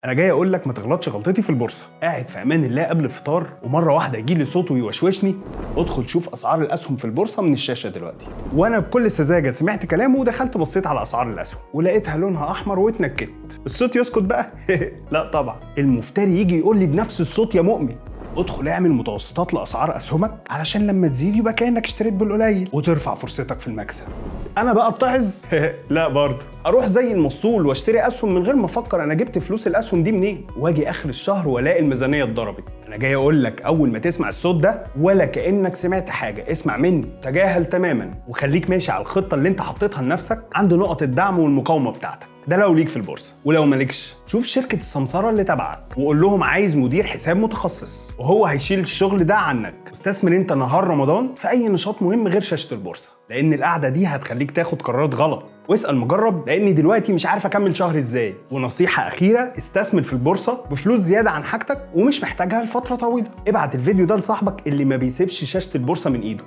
انا جاي اقول لك ما تغلطش غلطتي في البورصه. قاعد في امان الله قبل الفطار ومره واحده يجي لي صوت ويوشوشني: ادخل شوف اسعار الاسهم في البورصه من الشاشه دلوقتي. وانا بكل سذاجه سمعت كلامه ودخلت بصيت على اسعار الاسهم ولقيتها لونها احمر واتنكدت. الصوت يسكت بقى؟ لا طبعا. المفتري يجي يقول لي بنفس الصوت: يا مؤمن ادخل اعمل متوسطات لاسعار اسهمك علشان لما تزيد يبقى كانك اشتريت بالقليل وترفع فرصتك في المكسب. انا بقى اتعظ؟ لا برضه. اروح زي المسطول واشتري اسهم من غير ما افكر انا جبت فلوس الاسهم دي منين، واجي اخر الشهر والاقي الميزانيه اتضربت. انا جاي اقول لك اول ما تسمع الصوت ده ولا كانك سمعت حاجه، اسمع مني، تجاهل تماما وخليك ماشي على الخطه اللي انت حطيتها لنفسك عند نقط الدعم والمقاومه بتاعتك. ده لو ليك في البورصه، ولو مالكش شوف شركه السمساره اللي تبعك وقول لهم عايز مدير حساب متخصص وهو هيشيل الشغل ده عنك. واستثمر انت نهار رمضان في اي نشاط مهم غير شاشه البورصه، لان القعده دي هتخليك تاخد قرارات غلط. واسال مجرب، لاني دلوقتي مش عارف اكمل شهر ازاي. ونصيحه اخيره، استثمر في البورصه بفلوس زياده عن حاجتك ومش محتاجها لفتره طويله. ابعت الفيديو ده لصاحبك اللي ما بيسيبش شاشه البورصه من ايده.